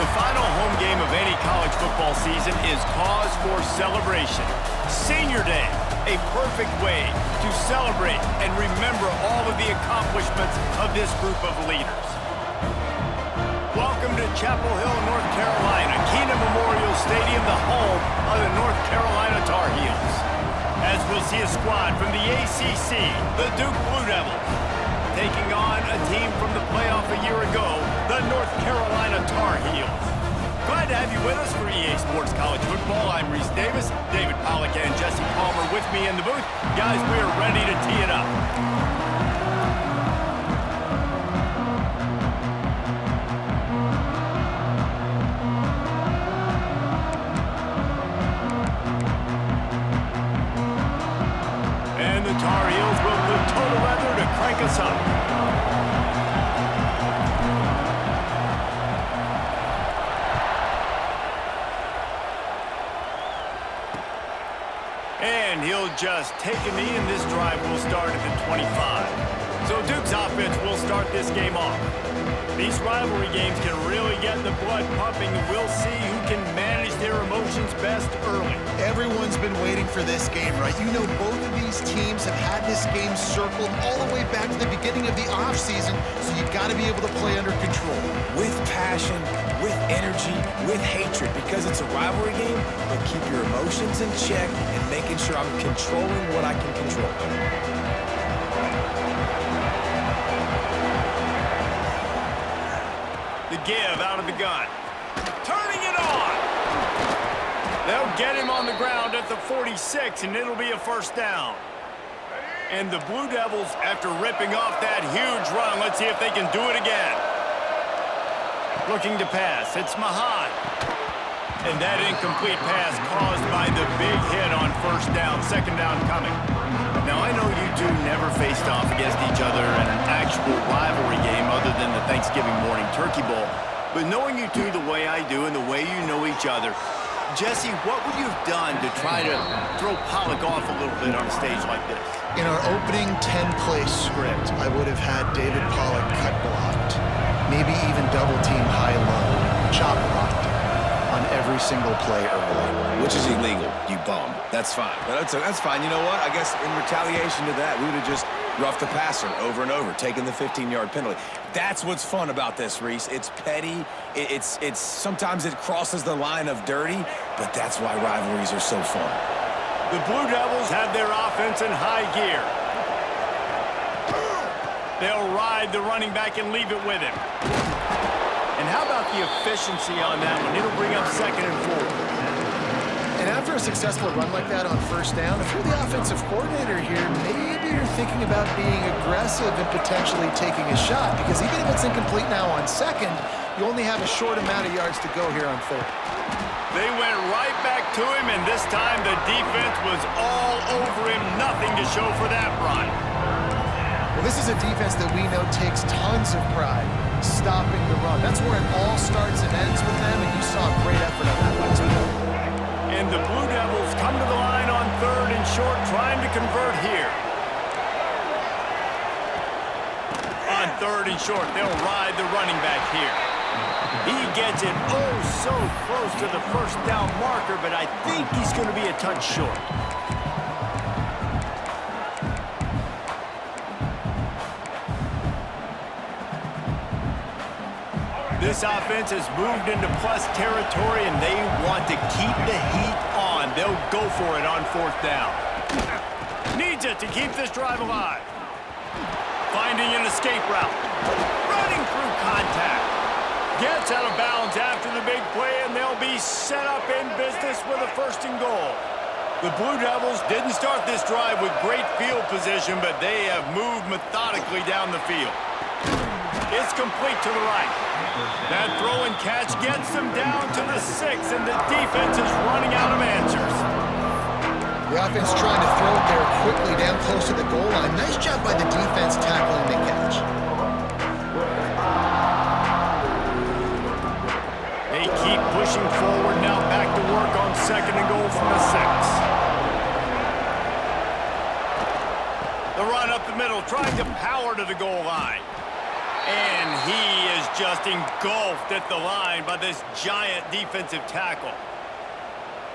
The final home game of any college football season is cause for celebration. Senior Day, a perfect way to celebrate and remember all of the accomplishments of this group of leaders. Welcome to Chapel Hill, North Carolina, Keenan Memorial Stadium, the home of the North Carolina Tar Heels. As we'll see a squad from the ACC, the Duke Blue Devils, taking on a team from the playoff a year ago, the North Carolina Tar Heels. Glad to have you with us for EA Sports College Football. I'm Reese Davis, David Pollack and Jesse Palmer with me in the booth. Guys, we are ready to tee it up. And the Tar Heels will put total weather to crank us up. And he'll just take a knee, and this drive will start at the 25. So Duke's offense will start this game off. These rivalry games can really get the blood pumping, and we'll see who can manage their emotions best early. Everyone's been waiting for this game, right? You know, both of these teams have had this game circled all the way back to the beginning of the offseason, so you've got to be able to play under control. With passion, with energy, with hatred, because it's a rivalry game, but keep your emotions in check and making sure I'm controlling what I can control. The give out of the gun. Turning it on. They'll get him on the ground at the 46, and it'll be a first down. And the Blue Devils, after ripping off that huge run, let's see if they can do it again. Looking to pass. It's Mahan. And that incomplete pass caused by the big hit on first down. Second down coming. Now, I know you two never faced off against each other in an actual rivalry game other than the Thanksgiving morning Turkey Bowl. But knowing you two the way I do and the way you know each other, Jesse, what would you have done to try to throw Pollack off a little bit on a stage like this? In our opening 10-play script, I would have had David Pollack cut blocked, maybe even double-team high-low, chop blocked on every single play early. Which is illegal, you bum. That's fine. But that's fine. You know what? I guess in retaliation to that, we would have just roughed the passer over and over, taking the 15-yard penalty. That's what's fun about this, Reese. It's petty. It's sometimes it crosses the line of dirty, but that's why rivalries are so fun. The Blue Devils have their offense in high gear. They'll ride the running back and leave it with him. And how about the efficiency on that one? It'll bring up 2nd and 4. And after a successful run like that on first down, if you're the offensive coordinator here, maybe you're thinking about being aggressive and potentially taking a shot, because even if it's incomplete now on second, you only have a short amount of yards to go here on third. They went right back to him, and this time the defense was all over him. Nothing to show for that run. Well, this is a defense that we know takes tons of pride stopping the run. That's where it all starts and ends with them, and you saw a great effort on that last play. And the Blue Devils come to the line on 3rd and short, trying to convert here. On 3rd and short, they'll ride the running back here. He gets it so close to the first down marker, but I think he's going to be a touch short. This offense has moved into plus territory, and they want to keep the heat on. They'll go for it on 4th down. Needs it to keep this drive alive. Finding an escape route. Running through contact. Gets out of bounds after the big play, and they'll be set up in business with a 1st and goal. The Blue Devils didn't start this drive with great field position, but they have moved methodically down the field. It's complete to the right. That throw and catch gets them down to the 6, and the defense is running out of answers. The offense trying to throw it there quickly down close to the goal line. Nice job by the defense tackling the catch. They keep pushing forward, now back to work on 2nd and goal from the 6. The run up the middle, trying to power to the goal line. And he is just engulfed at the line by this giant defensive tackle.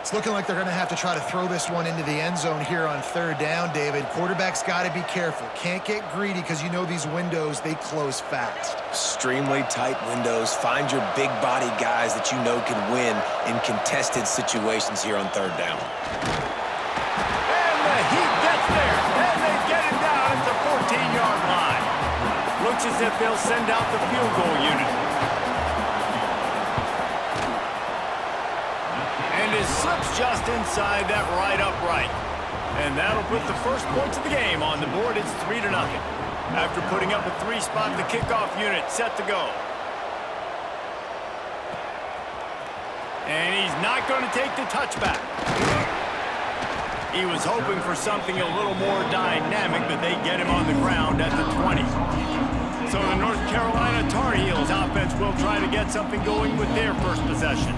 It's looking like they're going to have to try to throw this one into the end zone here on third down, David. Quarterback's got to be careful. Can't get greedy because you know these windows, they close fast. Extremely tight windows. Find your big body guys that you know can win in contested situations here on third down. And the heat gets there. And they get him down at the 14-yard line. Looks as if they'll send out the field goal unit. And it slips just inside that right upright. And that'll put the first points of the game on the board. It's 3-0. After putting up a 3-spot, the kickoff unit set to go. And he's not going to take the touchback. He was hoping for something a little more dynamic, but they get him on the ground at the 20. So the North Carolina Tar Heels offense will try to get something going with their first possession.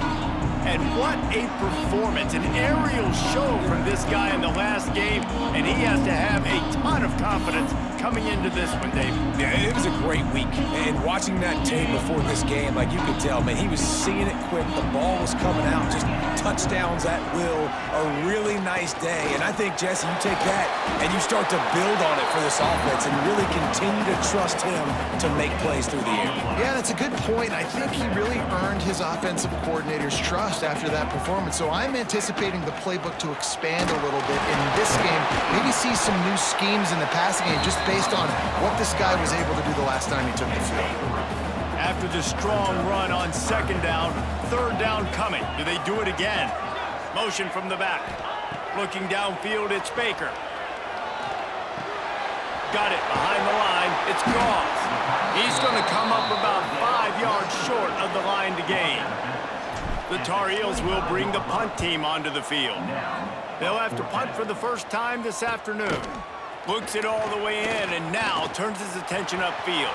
And what a performance, an aerial show from this guy in the last game, and he has to have a ton of confidence coming into this one, David. Yeah, it was a great week. And watching that tape before this game, like you could tell, man, he was seeing it quick. The ball was coming out, just touchdowns at will. A really nice day. And I think, Jesse, you take that and you start to build on it for this offense and really continue to trust him to make plays through the air. Yeah, that's a good point. I think he really earned his offensive coordinator's trust after that performance. So I'm anticipating the playbook to expand a little bit in this game. Maybe see some new schemes in the passing game just based on what this guy was able to do the last time he took the field. After the strong run on second down, third down coming. Do they do it again? Motion from the back. Looking downfield, it's Baker. Got it behind the line. It's Gauze. He's going to come up about 5 yards short of the line to gain. The Tar Heels will bring the punt team onto the field. They'll have to punt for the first time this afternoon. Looks it all the way in and now turns his attention upfield.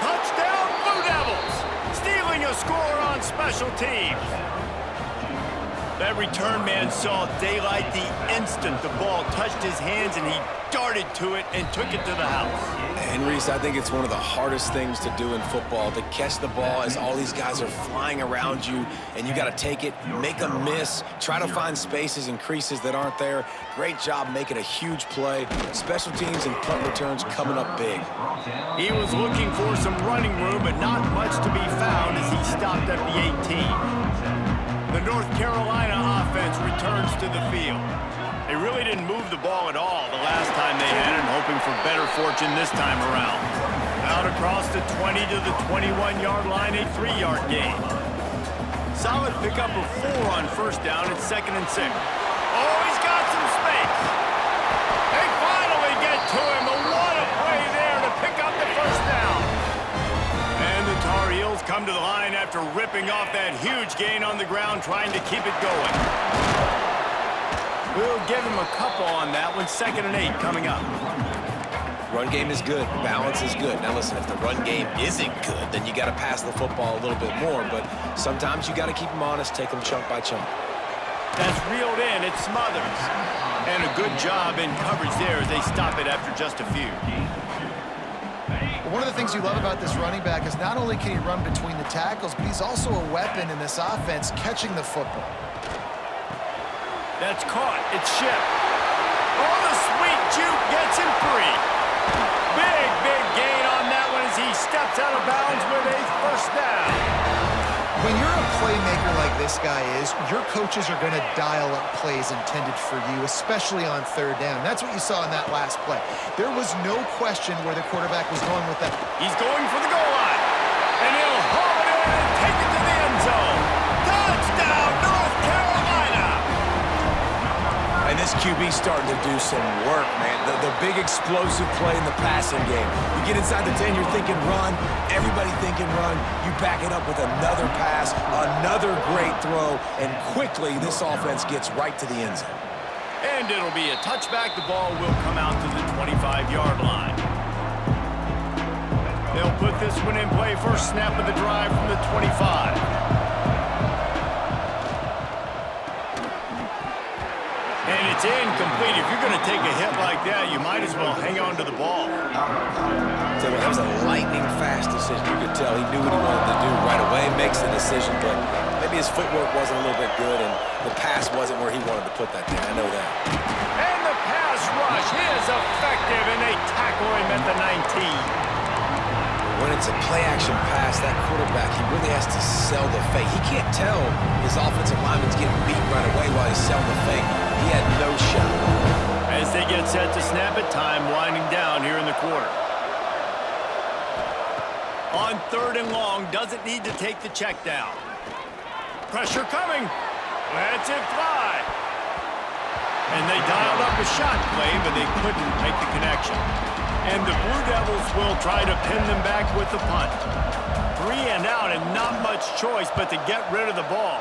Touchdown, Blue Devils! Stealing a score on special teams. That return man saw daylight the instant the ball touched his hands, and he darted to it and took it to the house. And Reese, I think it's one of the hardest things to do in football, to catch the ball as all these guys are flying around you, and you got to take it, make a miss, try to find spaces and creases that aren't there. Great job making a huge play. Special teams and punt returns coming up big. He was looking for some running room, but not much to be found as he stopped at the 18. The North Carolina offense returns to the field. They really didn't move the ball at all the last time they had it, hoping for better fortune this time around. Out across the 20 to the 21-yard line, a 3-yard gain. Solid pickup of 4 on first down at 2nd and 6. Oh, he's got some space. They finally get to him. What a play there to pick up the first down. And the Tar Heels come to the line after ripping off that huge gain on the ground, trying to keep it going. We'll give him a couple on that one. 2nd and 8 coming up. Run game is good. Balance is good. Now listen, if the run game isn't good, then you got to pass the football a little bit more. But sometimes you got to keep them honest, take them chunk by chunk. That's reeled in. It smothers. And a good job in coverage there as they stop it after just a few. One of the things you love about this running back is not only can he run between the tackles, but he's also a weapon in this offense catching the football. That's caught. It's shipped. Oh, the sweet juke gets him free. Big gain on that one as he steps out of bounds with a first down. When you're a playmaker like this guy is, your coaches are going to dial up plays intended for you, especially on third down. That's what you saw in that last play. There was no question where the quarterback was going with that. He's going for the goal line. And he'll haul it in and take it to the end zone. Touchdown, North Carolina! And this QB's starting to do some work, man. The big explosive play in the passing game. You get inside the 10, you're thinking run. Everybody thinking run. You back it up with another pass, another great throw, and quickly this offense gets right to the end zone. And it'll be a touchback. The ball will come out to the 25-yard line. They'll put this one in play. First snap of the drive from the 25. And It's incomplete. If you're going to take a hit like that, you might as well hang on to the ball. So that was a lightning-fast decision. You could tell he knew what he wanted to do right away, makes the decision, but maybe his footwork wasn't a little bit good, and the pass wasn't where he wanted to put that there. I know that. And the pass rush is effective, and they tackle him at the 19. When it's a play-action pass, that quarterback, he really has to sell the fake. He can't tell his offensive lineman's getting beat right away while he's selling the fake. He had no shot. As they get set to snap it, time winding down here in the quarter. On 3rd and long, doesn't need to take the check down. Pressure coming. Lets it fly. And they dialed up a shot play, but they couldn't make the connection. And the Blue Devils will try to pin them back with the punt. 3 and out and not much choice but to get rid of the ball.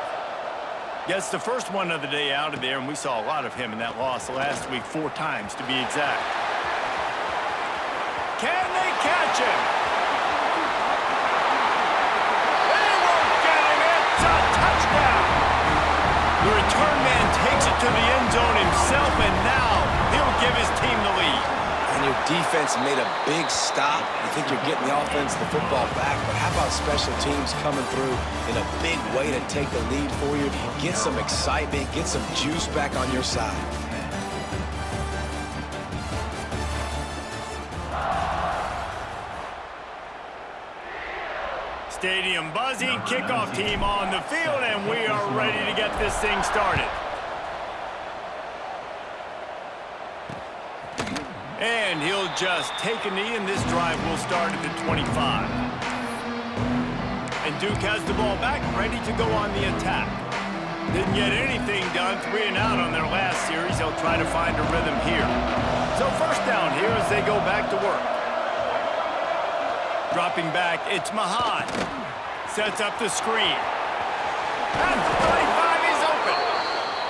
Gets the first one of the day out of there, and we saw a lot of him in that loss last week, 4 times to be exact. Can they catch him? They won't get him. It's a touchdown. The return man takes it to the end zone himself, and now he'll give his team the lead. And your defense made a big stop. You think you're getting the offense, the football back, but how about special teams coming through in a big way to take the lead for you? Get some excitement, get some juice back on your side. Stadium buzzing, kickoff team on the field, and we are ready to get this thing started. And he'll just take a knee, and this drive will start at the 25. And Duke has the ball back, ready to go on the attack. Didn't get anything done, 3 and out on their last series. They'll try to find a rhythm here. So first down here as they go back to work. Dropping back, it's Mahan. Sets up the screen. And the 35 is open.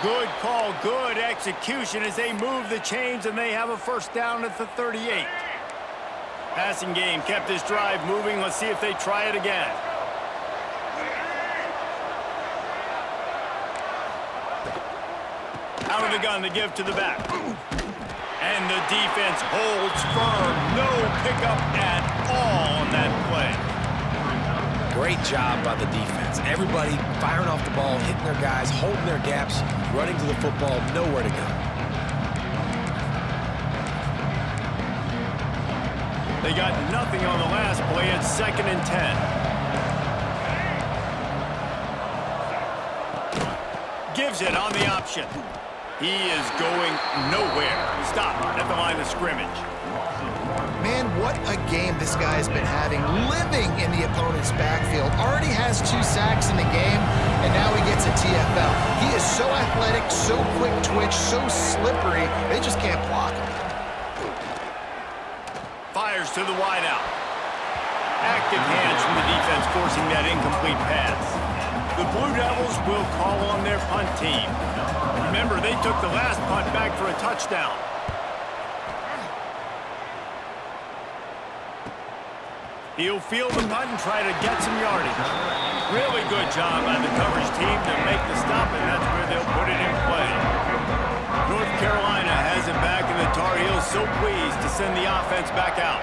Good call, good execution as they move the chains, and they have a first down at the 38. Passing game kept this drive moving. Let's see if they try it again. Out of the gun to give to the back. And the defense holds firm. No pickup at all on that play. Great job by the defense. Everybody firing off the ball, hitting their guys, holding their gaps, running to the football, nowhere to go. They got nothing on the last play. It's 2nd and 10. Gives it on the option. He is going nowhere. Stop at the line of scrimmage. Man, what a game this guy's been having, living in the opponent's backfield. Already has 2 sacks in the game, and now he gets a TFL. He is so athletic, so quick twitch, so slippery, they just can't block him. Fires to the wideout. Active hands from the defense forcing that incomplete pass. The Blue Devils will call on their punt team. Remember, they took the last punt back for a touchdown. He'll field the punt and try to get some yardage. Really good job by the coverage team to make the stop, and that's where they'll put it in play. North Carolina has it back, and the Tar Heels so pleased to send the offense back out.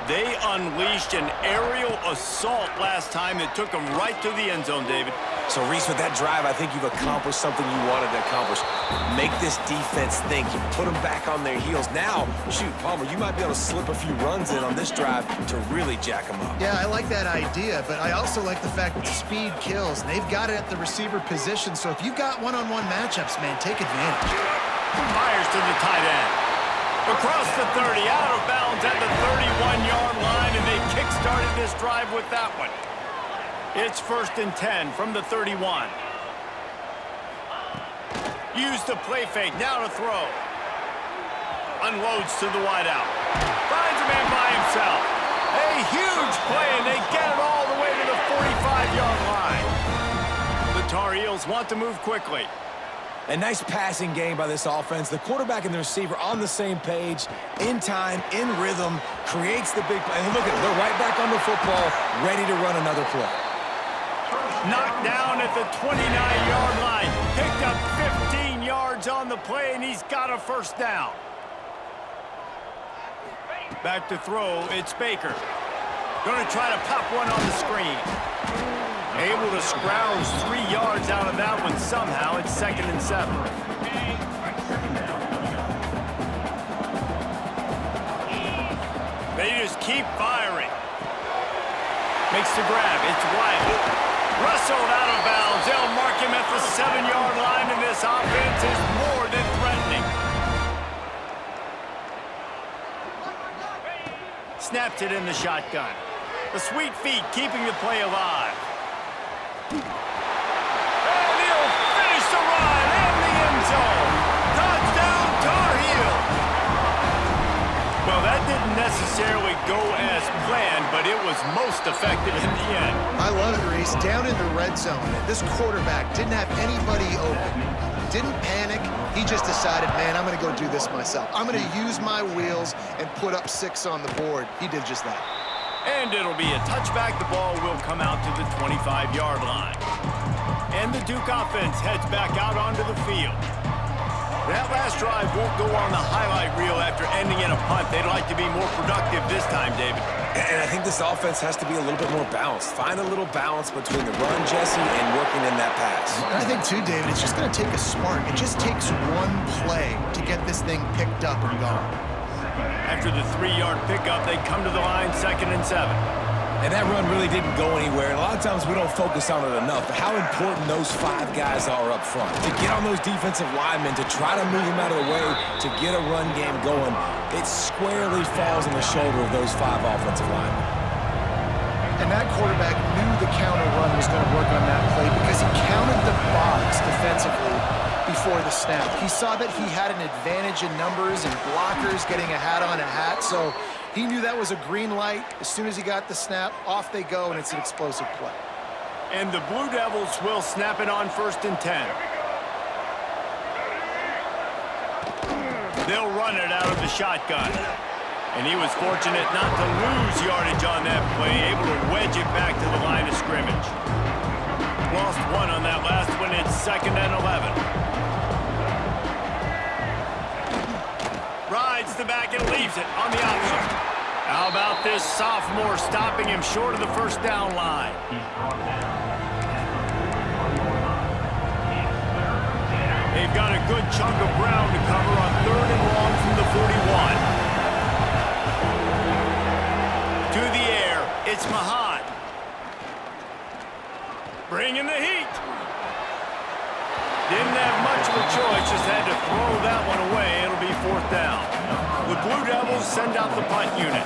They unleashed an aerial assault last time that took them right to the end zone, David. So, Reese, with that drive, I think you've accomplished something you wanted to accomplish. Make this defense think. You put them back on their heels. Now, shoot, Palmer, you might be able to slip a few runs in on this drive to really jack them up. Yeah, I like that idea, but I also like the fact that speed kills. And they've got it at the receiver position, so if you've got one-on-one matchups, man, take advantage. Fires to the tight end. Across the 30, out of bounds at the 31-yard line, and they kick-started this drive with that one. It's 1st and 10 from the 31. Use the play fake, now to throw. Unloads to the wideout. Finds a man by himself. A huge play, and they get it all the way to the 45-yard line. The Tar Heels want to move quickly. A nice passing game by this offense. The quarterback and the receiver on the same page, in time, in rhythm, creates the big play. And look at it, they're right back on the football, ready to run another play. Knocked down at the 29-yard line. Picked up 15 yards yards on the play, and he's got a first down. Back to throw, it's Baker. Going to try to pop one on the screen. Able to scrounge 3 yards out of that one somehow. It's 2nd and 7. They just keep firing. Makes the grab. It's Wyatt. Wrestled out of bounds. They'll mark him at the 7-yard line, and this offense is more than threatening. Snaps it in the shotgun. The sweet feet keeping the play alive. And he'll finish the run in the end zone. Touchdown, Tar Heels. Well, that didn't necessarily go as planned, but it was most effective in the end. I love it, Reese. Down in the red zone, this quarterback didn't have anybody open. Didn't panic. He just decided, man, I'm going to go do this myself. I'm going to use my wheels and put up 6 on the board. He did just that. And it'll be a touchback. The ball will come out to the 25-yard line. And the Duke offense heads back out onto the field. That last drive won't go on the highlight reel after ending in a punt. They'd like to be more productive this time, David. And I think this offense has to be a little bit more balanced. Find a little balance between the run, Jesse, and working in that pass. And I think, too, David, it's just going to take a spark. It just takes one play to get this thing picked up and gone. After the 3-yard pickup, they come to the line, 2nd and 7. And that run really didn't go anywhere. And a lot of times we don't focus on it enough. But how important those 5 guys are up front. To get on those defensive linemen, to try to move them out of the way, to get a run game going, it squarely falls on the shoulder of those 5 offensive linemen. And that quarterback knew the counter run was going to work on that play because he counted the box defensively before the snap. He saw that he had an advantage in numbers and blockers getting a hat on a hat, so he knew that was a green light. As soon as he got the snap, off they go, and it's an explosive play. And the Blue Devils will snap it on 1st and 10. They'll run it out of the shotgun. And he was fortunate not to lose yardage on that play, able to wedge it back to the line of scrimmage. Lost 1 on that last one. It's 2nd and 11. Rides the back and leaves it on the option. How about this sophomore stopping him short of the 1st down line? They've got a good chunk of ground to cover on 3rd and long from the 41. To the air, it's Mahan. Bringing the heat. Didn't have much of a choice, just had to throw that one away. It'll be 4th down. The Blue Devils send out the punt unit.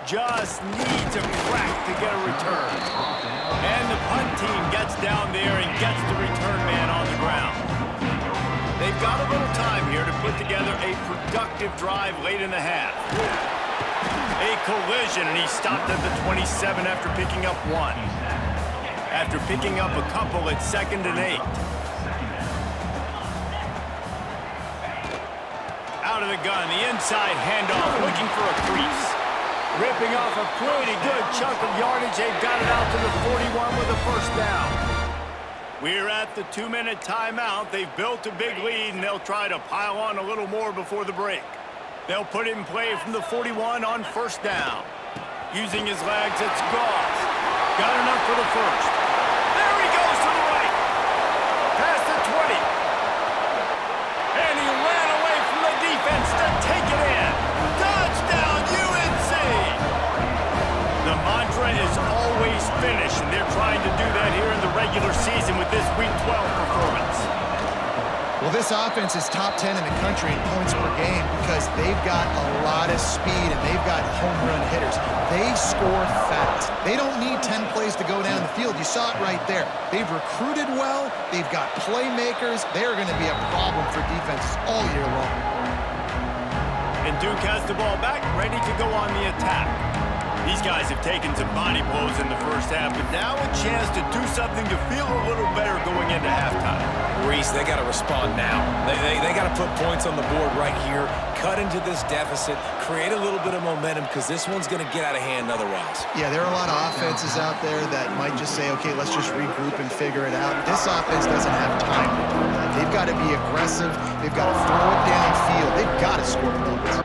Just needs a crack to get a return. And the punt team gets down there and gets the return man on the ground. They've got a little time here to put together a productive drive late in the half. A collision, and he stopped at the 27 after picking up 1. After picking up a couple, it's 2nd and 8. Out of the gun, the inside handoff, looking for a crease. Ripping off a pretty good chunk of yardage. They've got it out to the 41 with a 1st down. We're at the 2-minute timeout. They've built a big lead, and they'll try to pile on a little more before the break. They'll put it in play from the 41 on 1st down. Using his legs, it's Goss. Got enough for the 1st. There he goes to the right. Past the 20. And he ran away from the defense to take it in. Touchdown, UNC! The mantra is always finish, and they're trying to do that here in the regular season with this Week 12 performance. Well, this offense is top 10 in the country in points per game because they've got a lot of speed and they've got home run hitters. They score fast. They don't need 10 plays to go down the field. You saw it right there. They've recruited well. They've got playmakers. They're going to be a problem for defenses all year long. And Duke has the ball back, ready to go on the attack. These guys have taken some body blows in the first half, but now a chance to do something to feel a little better going into halftime. Reese, they got to respond now. They got to put points on the board right here, cut into this deficit, create a little bit of momentum, because this one's going to get out of hand otherwise. Yeah, there are a lot of offenses out there that might just say, okay, let's just regroup and figure it out. This offense doesn't have time to do that. They've got to be aggressive. They've got to throw it downfield. They've got to score points.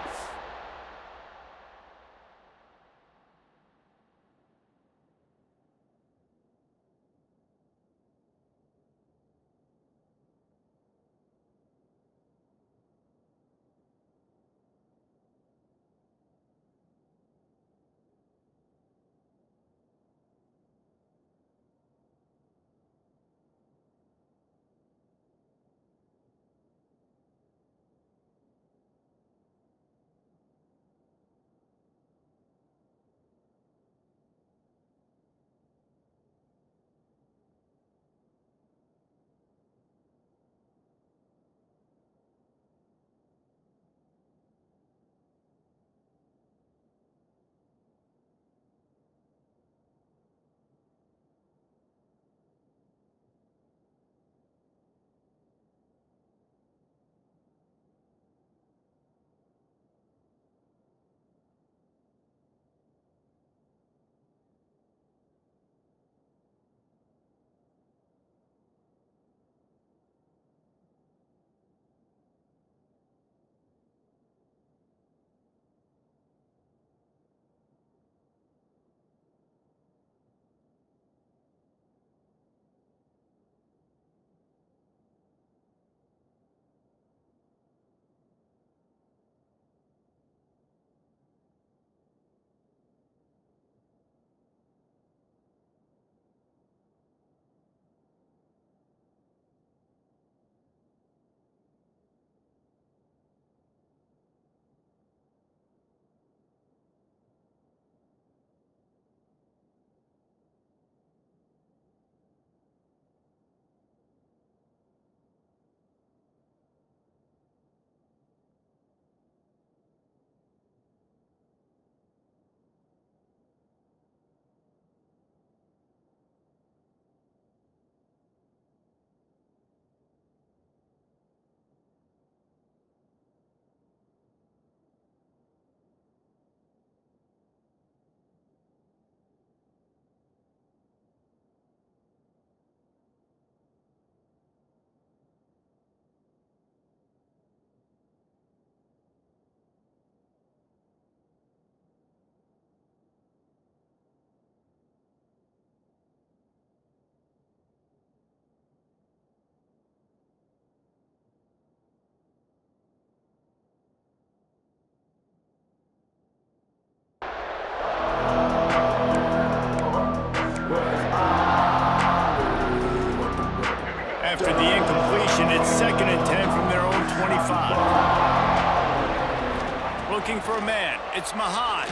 After the incompletion, it's 2nd and 10 from their own 25. Looking for a man. It's Mahan.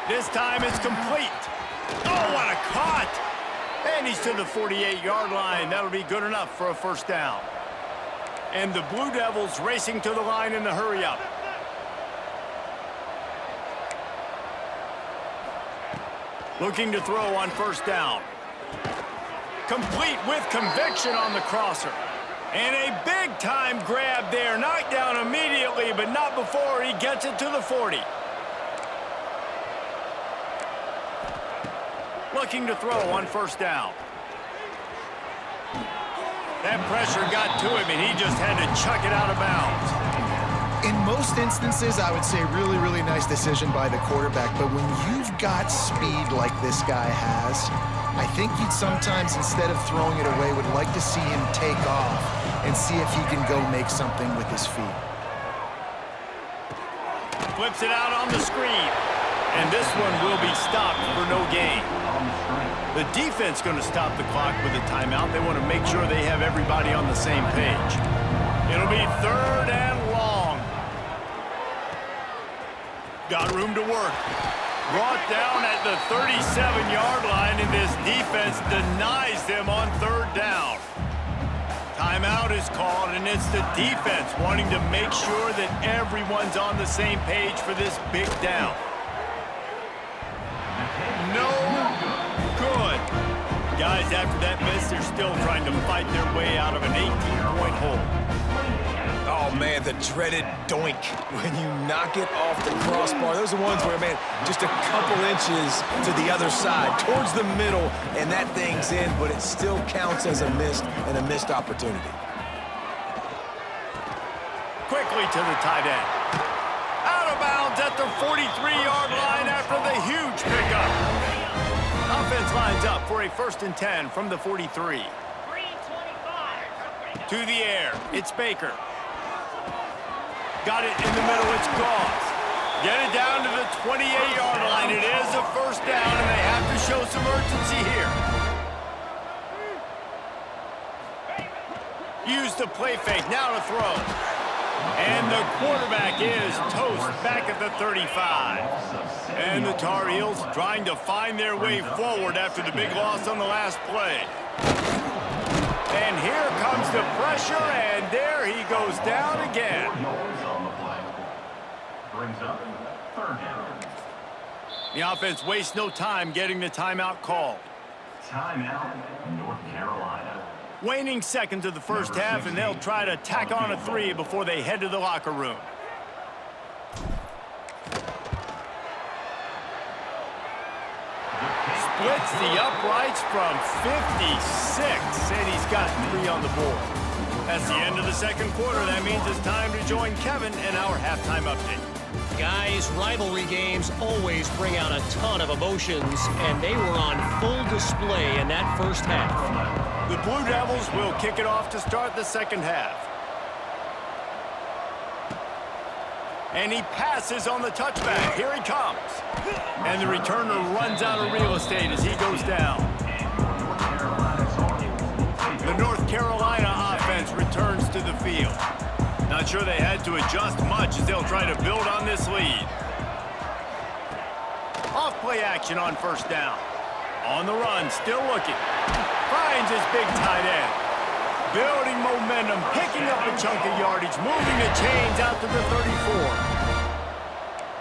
This time it's complete. Oh, what a cut! And he's to the 48-yard line. That'll be good enough for a first down. And the Blue Devils racing to the line in the hurry-up. Looking to throw on first down. Complete with conviction on the crosser. And a big-time grab there. Knocked down immediately, but not before he gets it to the 40. Looking to throw on first down. That pressure got to him, and he just had to chuck it out of bounds. In most instances, I would say really, really nice decision by the quarterback. But when you've got speed like this guy has, I think you'd sometimes, instead of throwing it away, would like to see him take off and see if he can go make something with his feet. Flips it out on the screen. And this one will be stopped for no gain. The defense going to stop the clock with a timeout. They want to make sure they have everybody on the same page. It'll be 3rd and long. Got room to work. Brought down at the 37-yard line, and this defense denies them on 3rd down. Timeout is called, and it's the defense wanting to make sure that everyone's on the same page for this big down. Guys, after that miss, they're still trying to fight their way out of an 18-point hole. Oh, man, the dreaded doink. When you knock it off the crossbar, those are ones where, man, just a couple inches to the other side, towards the middle, and that thing's in, but it still counts as a missed opportunity. Quickly to the tight end. Out of bounds at the 43-yard line after the huge pickup. Offense lines up for a 1st and 10 from the 43. To the air, it's Baker. Got it in the middle, it's Goss. Get it down to the 28-yard line. It is a 1st down, and they have to show some urgency here. Use the play fake, now to throw. And the quarterback is toast back at the 35. And the Tar Heels trying to find their way forward after the big loss on the last play. And here comes the pressure, and there he goes down again. The offense wastes no time getting the timeout called. Timeout, North Carolina. Waning seconds of the 1st half, and they'll try to tack on a 3 before they head to the locker room. Splits the uprights from 56, and he's got 3 on the board. That's the end of the 2nd quarter. That means it's time to join Kevin in our halftime update. Guys, rivalry games always bring out a ton of emotions, and they were on full display in that 1st half. The Blue Devils will kick it off to start the 2nd half. And he passes on the touchback. Here he comes. And the returner runs out of real estate as he goes down. The North Carolina offense returns to the field. Not sure they had to adjust much as they'll try to build on this lead. Off-play action on 1st down. On the run, still looking. Finds his big tight end. Building momentum, picking up a chunk of yardage, moving the chains out to the 34.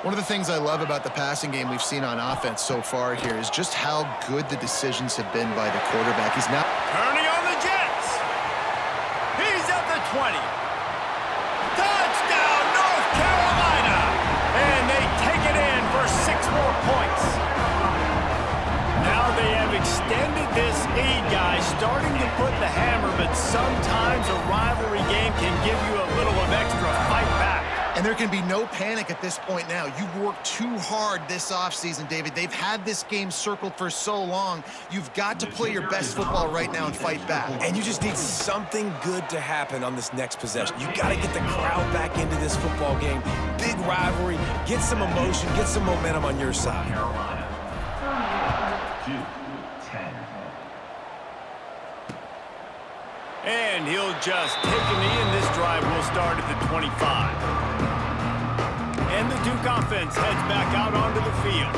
One of the things I love about the passing game we've seen on offense so far here is just how good the decisions have been by the quarterback. He's now Turning on the Jets. He's at the 20. Touchdown, North Carolina. And they take it in for 6 more points. Now they have extended this lead, guys, starting to put the hammer, but sometimes a rivalry game can give you a little of extra fight back. And there can be no panic at this point now. You've worked too hard this offseason, David. They've had this game circled for so long. You've got to play your best football right now and fight back. And you just need something good to happen on this next possession. You got to get the crowd back into this football game. Big rivalry. Get some emotion. Get some momentum on your side. Carolina. 2-10. And he'll just take a knee, and this drive will start at the 25. And the Duke offense heads back out onto the field.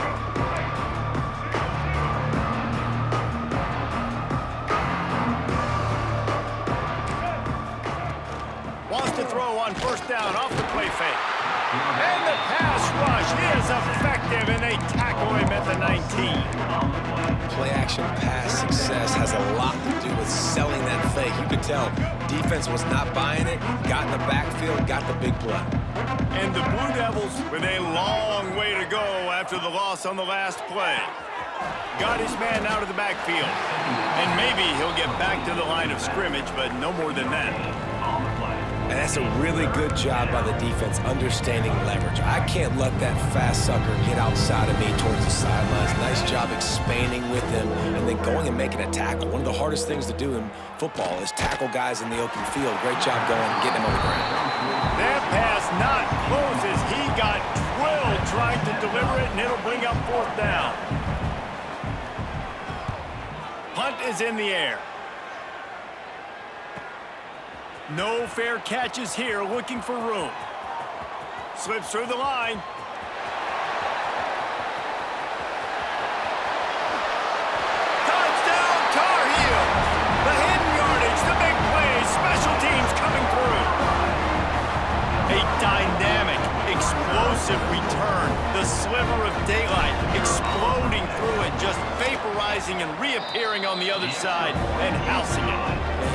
Wants to throw on 1st down off the play fake. And the pass rush is effective, and they tackle him at the 19. Play-action pass success has a lot to do with selling that fake. You could tell defense was not buying it, got in the backfield, got the big play. And the Blue Devils with a long way to go after the loss on the last play. Got his man out of the backfield. And maybe he'll get back to the line of scrimmage, but no more than that. And that's a really good job by the defense understanding leverage. I can't let that fast sucker get outside of me towards the sidelines. Nice job expanding with him and then going and making a tackle. One of the hardest things to do in football is tackle guys in the open field. Great job going and getting him on the ground. That pass not close as he got drilled trying to deliver it, and it'll bring up 4th down. Punt is in the air. No fair catches here, looking for room. Slips through the line. Touchdown, Tar Heels! The hidden yardage, the big plays, special teams coming through. A dynamic, explosive return. The sliver of daylight exploding through it, just vaporizing recognizing and reappearing on the other side and housing it.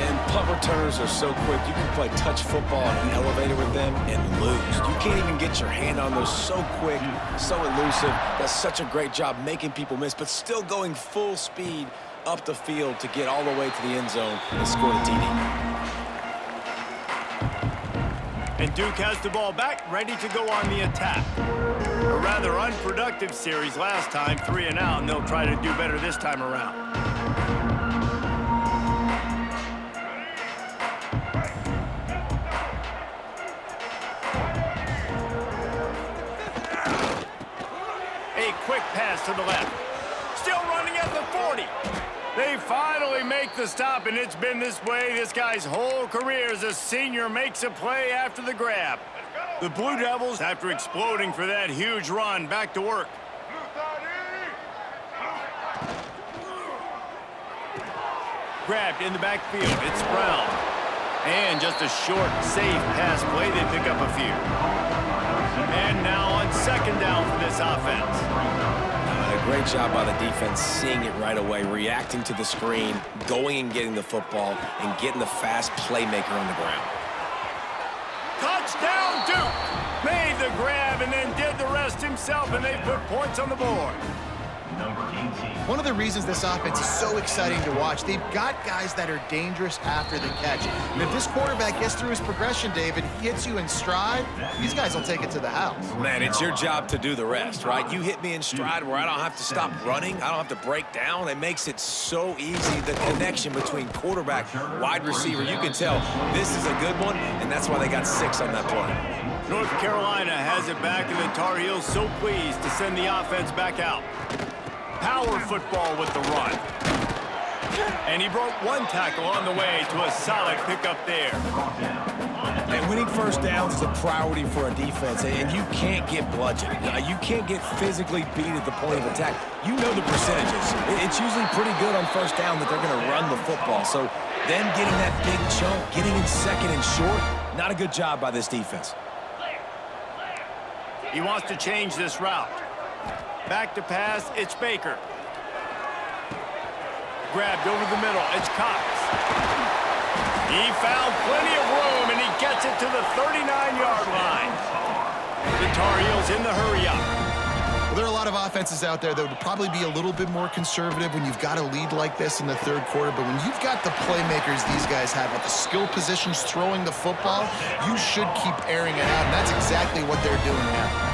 And punt returners are so quick. You can play touch football in an elevator with them and lose. You can't even get your hand on those. So quick, so elusive. Does such a great job making people miss, but still going full speed up the field to get all the way to the end zone and score the TD. And Duke has the ball back, ready to go on the attack. A rather unproductive series last time, 3 and out, and they'll try to do better this time around. A quick pass to the left. Still running at the 40. They finally make the stop, and it's been this way this guy's whole career as a senior makes a play after the grab. The Blue Devils, after exploding for that huge run, back to work. Grabbed in the backfield. It's Brown. And just a short, safe pass play. They pick up a few. And now on second down for this offense. A great job by the defense, seeing it right away, reacting to the screen, going and getting the football, and getting the fast playmaker on the ground. Touchdown, Duke! Made the grab and then did the rest himself, and they put points on the board. Number 18. One of the reasons this offense is so exciting to watch, they've got guys that are dangerous after the catch. And if this quarterback gets through his progression, David, he hits you in stride, these guys will take it to the house. Man, it's your job to do the rest, right? You hit me in stride where I don't have to stop running. I don't have to break down. It makes it so easy. The connection between quarterback, wide receiver, you can tell this is a good one, and that's why they got 6 on that play. North Carolina has it back, and the Tar Heels so pleased to send the offense back out. Power football with the run. And he broke one tackle on the way to a solid pickup there. And winning first downs is a priority for a defense, and you can't get bludgeoned. You can't get physically beat at the point of attack. You know the percentages. It's usually pretty good on first down that they're going to run the football. So them getting that big chunk, getting in second and short, not a good job by this defense. He wants to change this route. Back to pass, it's Baker. Grabbed over the middle, it's Cox. He found plenty of room, and he gets it to the 39-yard line. The Tar Heels in the hurry-up. Well, there are a lot of offenses out there that would probably be a little bit more conservative when you've got a lead like this in the third quarter, but when you've got the playmakers these guys have with the skill positions throwing the football, you should keep airing it out, and that's exactly what they're doing now.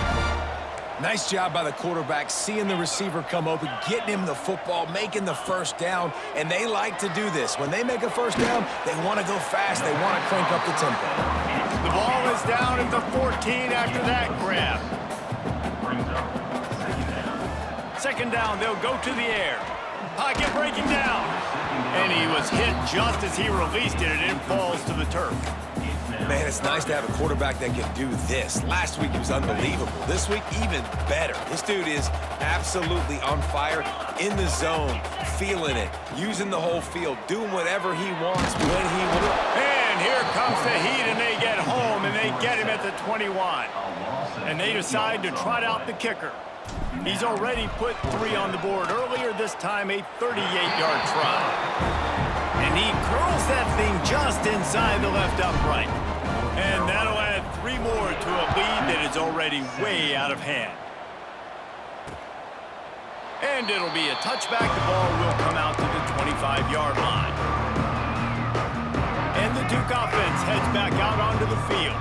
Nice job by the quarterback, seeing the receiver come open, getting him the football, making the first down, and they like to do this. When they make a first down, they want to go fast. They want to crank up the tempo. The ball is down at the 14 after that grab. Second down, they'll go to the air. Pocket breaking down. And he was hit just as he released it, and it falls to the turf. Man, it's nice to have a quarterback that can do this. Last week, he was unbelievable. This week, even better. This dude is absolutely on fire, in the zone, feeling it, using the whole field, doing whatever he wants when he wants. And here comes the heat, and they get home, and they get him at the 21. And they decide to trot out the kicker. He's already put 3 on the board earlier, this time a 38-yard try. And he curls that thing just inside the left upright. And that'll add 3 more to a lead that is already way out of hand. And it'll be a touchback. The ball will come out to the 25-yard line. And the Duke offense heads back out onto the field.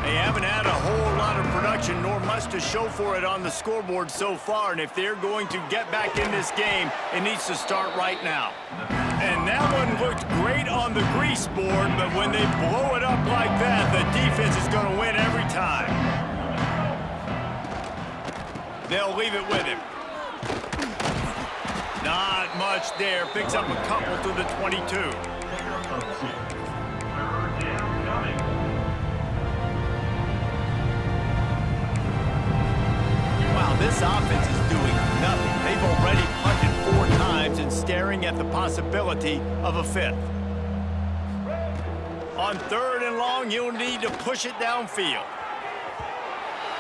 They haven't had a whole lot of production nor much to show for it on the scoreboard so far. And if they're going to get back in this game, it needs to start right now. And that one looked great on the grease board, but when they blow it up like that, the defense is going to win every time. They'll leave it with him. Not much there. Picks up a couple to the 22. Wow, this offense is doing nothing. They've already punted 4 times and staring at the possibility of a 5th. On 3rd and long, you'll need to push it downfield.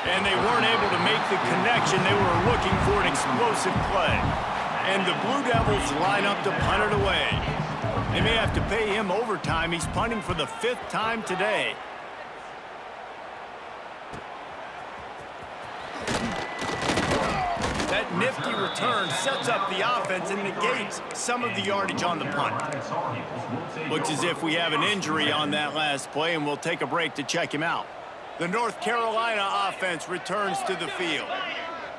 And they weren't able to make the connection. They were looking for an explosive play. And the Blue Devils line up to punt it away. They may have to pay him overtime. He's punting for the 5th time today. That nifty return sets up the offense and negates some of the yardage on the punt. Looks as if we have an injury on that last play, and we'll take a break to check him out. The North Carolina offense returns to the field.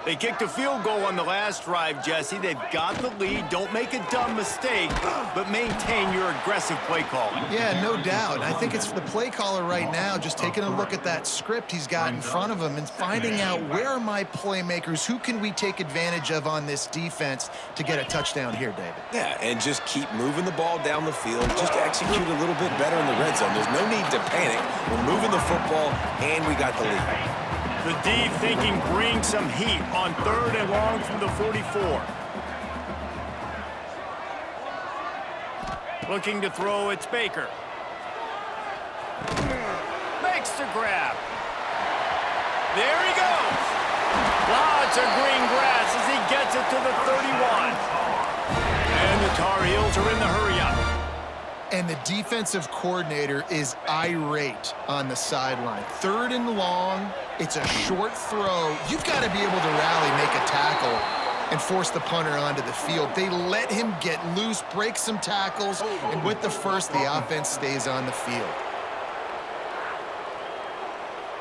They kicked a field goal on the last drive, Jesse. They've got the lead. Don't make a dumb mistake, but maintain your aggressive play calling. Yeah, no doubt. I think it's for the play caller right now, just taking a look at that script he's got in front of him and finding out where are my playmakers, who can we take advantage of on this defense to get a touchdown here, David. Yeah, and just keep moving the ball down the field. Just execute a little bit better in the red zone. There's no need to panic. We're moving the football, and we got the lead. The D thinking bring some heat on 3rd and long from the 44. Looking to throw, it's Baker. Makes the grab. There he goes. Lots of green grass as he gets it to the 31. And the Tar Heels are in the hurry-up. And the defensive coordinator is irate on the sideline. 3rd and long, it's a short throw. You've got to be able to rally, make a tackle, and force the punter onto the field. They let him get loose, break some tackles, and with the first, the offense stays on the field.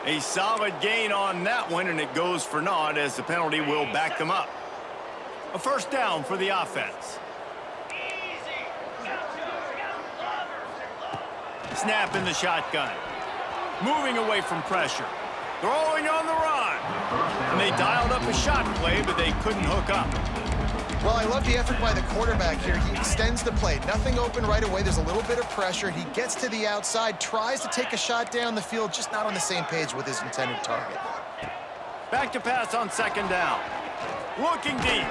A solid gain on that one, and it goes for naught as the penalty will back them up. A 1st down for the offense. Snap in the shotgun. Moving away from pressure. Throwing on the run. And they dialed up a shot play, but they couldn't hook up. Well, I love the effort by the quarterback here. He extends the play. Nothing open right away. There's a little bit of pressure. He gets to the outside, tries to take a shot down the field, just not on the same page with his intended target. Back to pass on 2nd down. Looking deep.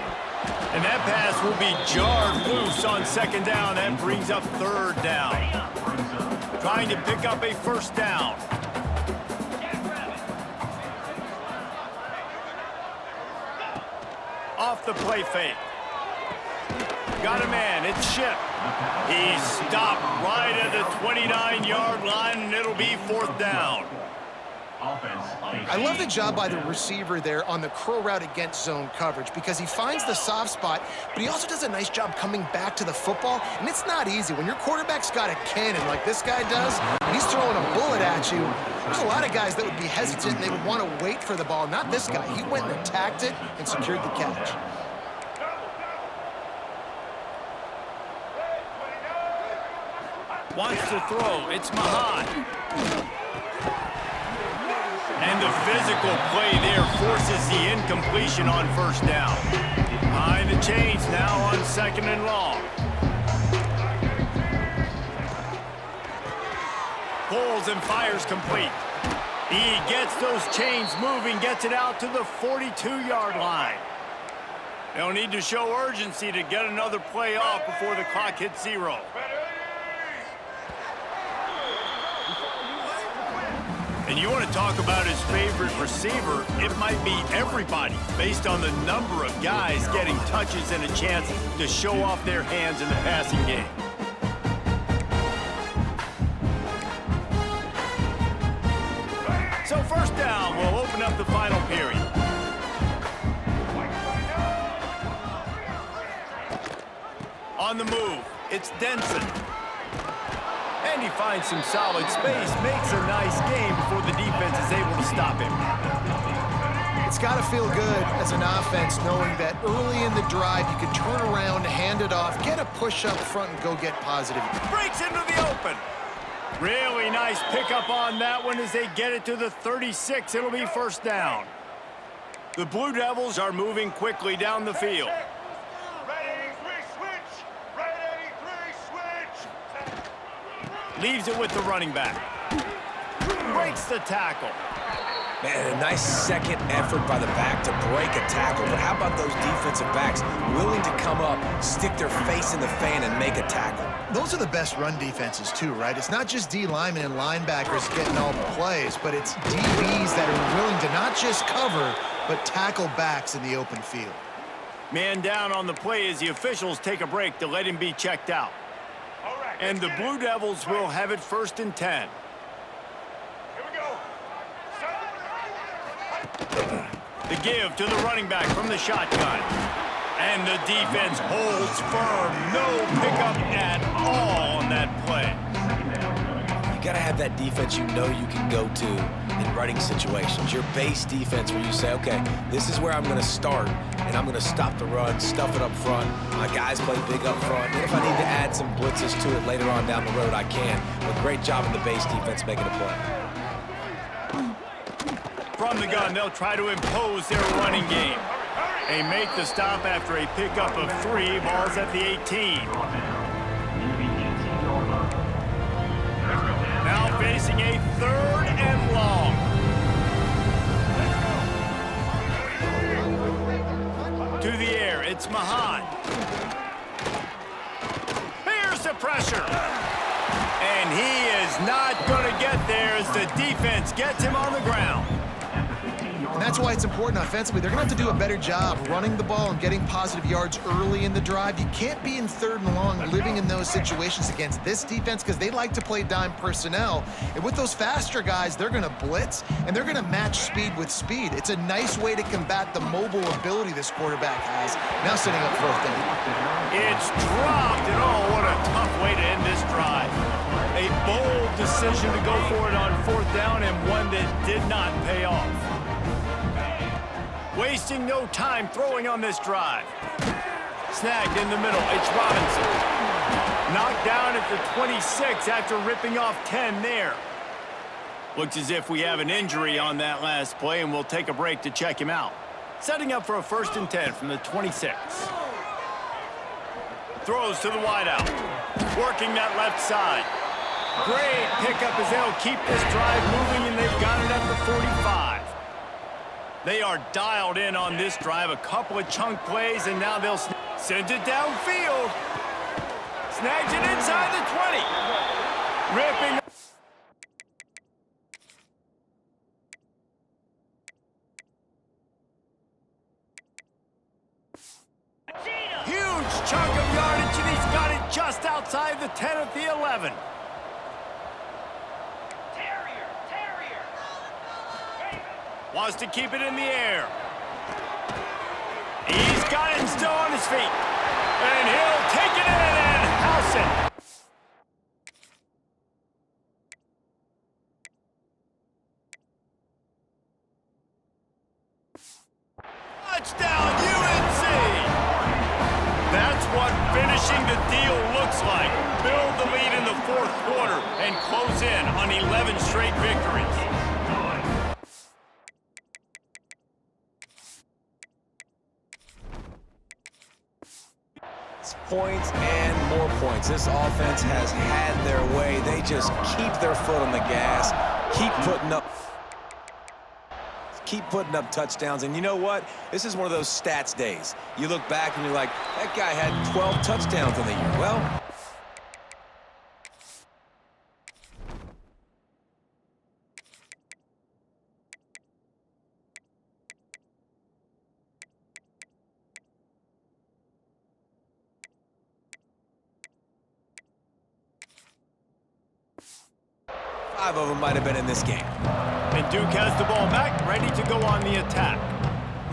And that pass will be jarred loose on 2nd down. That brings up 3rd down. Trying to pick up a 1st down. Off the play fake. Got a man, it's Ship. He's stopped right at the 29-yard line, and it'll be 4th down. I love the job by the receiver there on the crow route against zone coverage because he finds the soft spot, but he also does a nice job coming back to the football, and it's not easy. When your quarterback's got a cannon like this guy does, and he's throwing a bullet at you, there's a lot of guys that would be hesitant and they would want to wait for the ball. Not this guy. He went and attacked it and secured the catch. Wants to throw. It's Mahan. And the physical play there forces the incompletion on 1st down. Behind the chains now on 2nd and long. Pulls and fires complete. He gets those chains moving, gets it out to the 42-yard line. They'll need to show urgency to get another play off before the clock hits 0. And you want to talk about his favorite receiver, it might be everybody based on the number of guys getting touches and a chance to show off their hands in the passing game. So 1st down will open up the final period. On the move, it's Denson. And he finds some solid space, makes a nice game before the defense is able to stop him. It's got to feel good as an offense knowing that early in the drive you can turn around, hand it off, get a push up front, and go get positive. Breaks into the open. Really nice pickup on that one as they get it to the 36. It'll be 1st down. The Blue Devils are moving quickly down the field. Leaves it with the running back. Breaks the tackle. Man, a nice second effort by the back to break a tackle. But how about those defensive backs willing to come up, stick their face in the fan, and make a tackle? Those are the best run defenses, too, right? It's not just D linemen and linebackers getting all the plays, but it's DBs that are willing to not just cover, but tackle backs in the open field. Man down on the play as the officials take a break to let him be checked out. And the Blue Devils will have it 1st and 10. The give to the running back from the shotgun. And the defense holds firm. No pickup at all on that play. You got to have that defense you know you can go to in running situations. Your base defense where you say, okay, this is where I'm going to start, and I'm going to stop the run, stuff it up front. My guys play big up front. And if I need to add some blitzes to it later on down the road, I can. But great job in the base defense making a play. From the gun, they'll try to impose their running game. They make the stop after a pickup of 3. Ball's at the 18. Now facing a 3rd and long. To the air, it's Mahan. Here's the pressure. And he is not going to get there as the defense gets him on the ground. And that's why it's important offensively. They're going to have to do a better job running the ball and getting positive yards early in the drive. You can't be in 3rd and long living in those situations against this defense because they like to play dime personnel. And with those faster guys, they're going to blitz, and they're going to match speed with speed. It's a nice way to combat the mobile ability this quarterback has. Now setting up 4th down. It's dropped, and oh, what a tough way to end this drive. A bold decision to go for it on 4th down, and one that did not pay off. Wasting no time throwing on this drive. Snagged in the middle, it's Robinson. Knocked down at the 26 after ripping off 10 there. Looks as if we have an injury on that last play, and we'll take a break to check him out. Setting up for a 1st and 10 from the 26. Throws to the wideout. Working that left side. Great pickup as they'll keep this drive moving, and they've got it at the 45. They are dialed in on this drive. A couple of chunk plays, and now they'll send it downfield. Snags it inside the 20. Ripping. Huge chunk of yardage, and he's got it just outside the 10 at the 11. Wants to keep it in the air. He's got it still on his feet. And he'll take it in and house it. Touchdown, UNC! That's what finishing the deal looks like. Build the lead in the 4th quarter and close in on 11 straight victories. Points and more points. This offense has had their way. They just keep their foot on the gas, keep putting up touchdowns. And you know what? This is one of those stats days. You look back and you're like, that guy had 12 touchdowns in the year. Well, five of them might have been in this game. And Duke has the ball back, ready to go on the attack.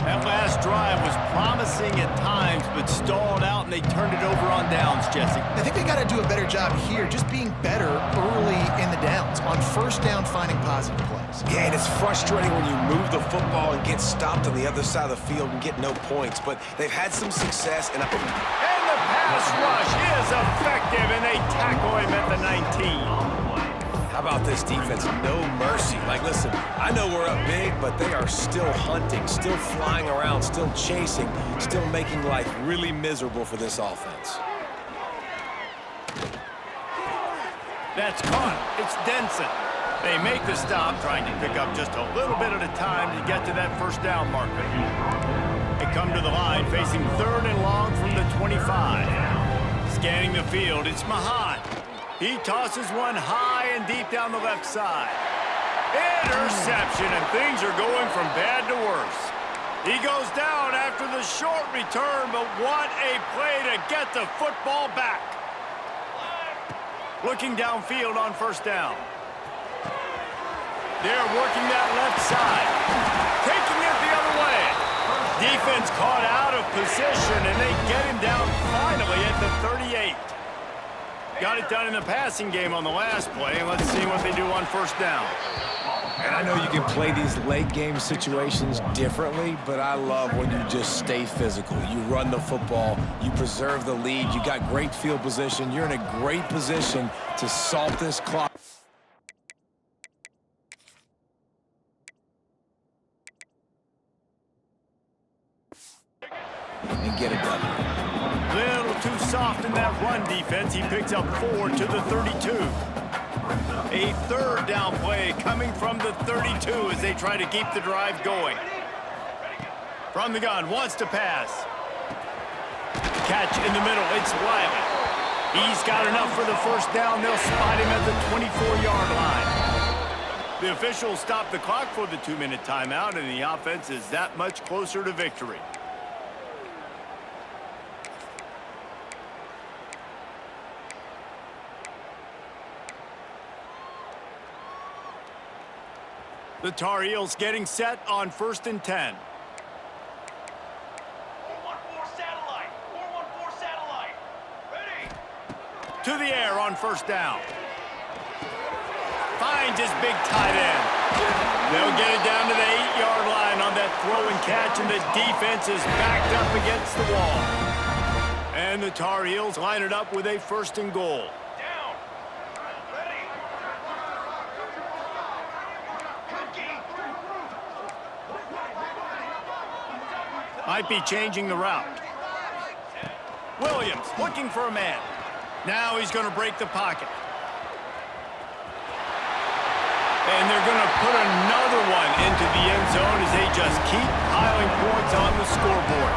That last drive was promising at times, but stalled out, and they turned it over on downs, Jesse. I think they got to do a better job here, just being better early in the downs. On 1st down, finding positive plays. Yeah, and it's frustrating when you move the football and get stopped on the other side of the field and get no points, but they've had some success. And the pass rush is effective, and they tackle him at the 19. How about this defense? No mercy. Like, listen, I know we're up big, but they are still hunting, still flying around, still chasing, still making life really miserable for this offense. That's caught. It's Denson. They make the stop, trying to pick up just a little bit at a time to get to that 1st down marker. They come to the line, facing 3rd and long from the 25. Scanning the field, it's Mahan. He tosses one high and deep down the left side. Interception, and things are going from bad to worse. He goes down after the short return, but what a play to get the football back. Looking downfield on first down. They're working that left side. Taking it the other way. Defense caught out of position, and they get him down finally at the 38. Got it done in the passing game on the last play, and let's see what they do on first down. And I know you can play these late game situations differently, but I love when you just stay physical. You run the football, you preserve the lead, you got great field position, you're in a great position to salt this clock. And get it done. Little too soft in that run defense. He picks up 4 to the 32. A third down play coming from the 32 as they try to keep the drive going. From the gun, wants to pass. Catch in the middle, it's Wiley. He's got enough for the first down. They'll spot him at the 24-yard line. The officials stop the clock for the 2-minute timeout, and the offense is that much closer to victory. The Tar Heels getting set on 1st and 10. 4-1-4 satellite. 4-1-4 satellite. Ready. To the air on first down. Finds his big tight end. They'll get it down to the 8-yard line on that throw and catch, and the defense is backed up against the wall. And the Tar Heels line it up with a 1st and goal. Might be changing the route. Williams looking for a man. Now he's going to break the pocket. And they're going to put another one into the end zone as they just keep piling points on the scoreboard.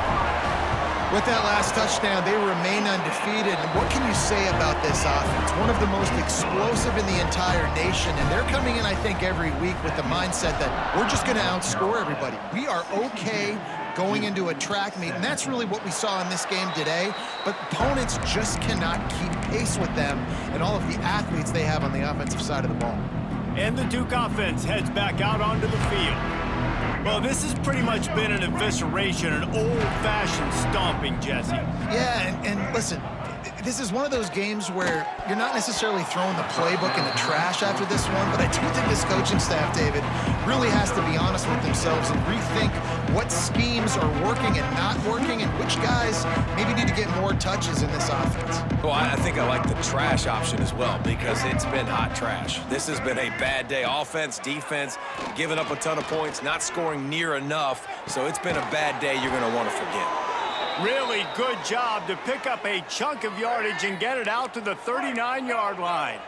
With that last touchdown, they remain undefeated. And what can you say about this offense? One of the most explosive in the entire nation, and they're coming in, I think, every week with the mindset that we're just going to outscore everybody. We are okay going into a track meet, and that's really what we saw in this game today. But opponents just cannot keep pace with them and all of the athletes they have on the offensive side of the ball. And the Duke offense heads back out onto the field. Well, this has pretty much been an evisceration, an old-fashioned stomping, Jesse. Yeah, and listen, this is one of those games where you're not necessarily throwing the playbook in the trash after this one, but I do think this coaching staff, David, really has to be honest with themselves and rethink what schemes are working and not working and which guys maybe need to get more touches in this offense. Well, I think I like the trash option as well because it's been hot trash. This has been a bad day. Offense, defense, giving up a ton of points, not scoring near enough. So it's been a bad day you're going to want to forget. Really good job to pick up a chunk of yardage and get it out to the 39-yard line.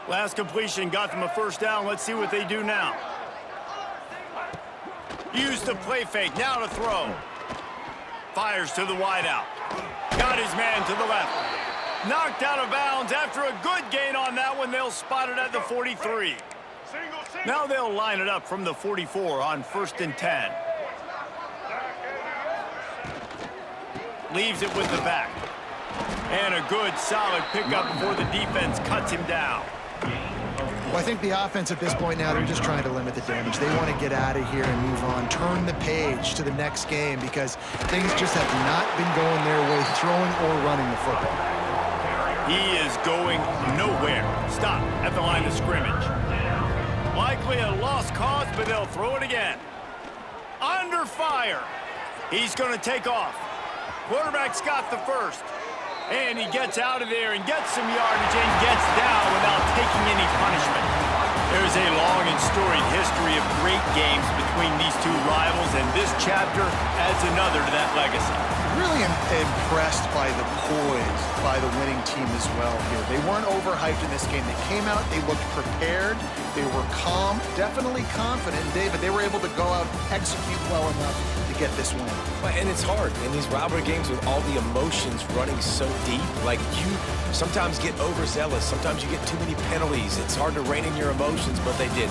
Last completion got them a first down. Let's see what they do now. Use the play fake, now to throw. Fires to the wideout. Got his man to the left. Knocked out of bounds after a good gain on that one. They'll spot it at the 43. Now they'll line it up from the 44 on 1st and 10. Leaves it with the back. And a good, solid pickup before the defense cuts him down. Well, I think the offense at this point now, they're just trying to limit the damage. They want to get out of here and move on, turn the page to the next game because things just have not been going their way, throwing or running the football. He is going nowhere. Stop at the line of scrimmage. Likely a lost cause, but they'll throw it again. Under fire. He's going to take off. Quarterback's got the first. And he gets out of there and gets some yardage and gets down without taking any punishment. There's a long and storied history of great games between these two rivals, and this chapter adds another to that legacy. Really impressed by the poise by the winning team as well here. They weren't overhyped in this game. They came out, they looked prepared, they were calm, definitely confident. David, they were able to go out, execute well enough to get this win. And it's hard in these rivalry games with all the emotions running so deep. Like, you sometimes get overzealous. Sometimes you get too many penalties. It's hard to rein in your emotions, but they did.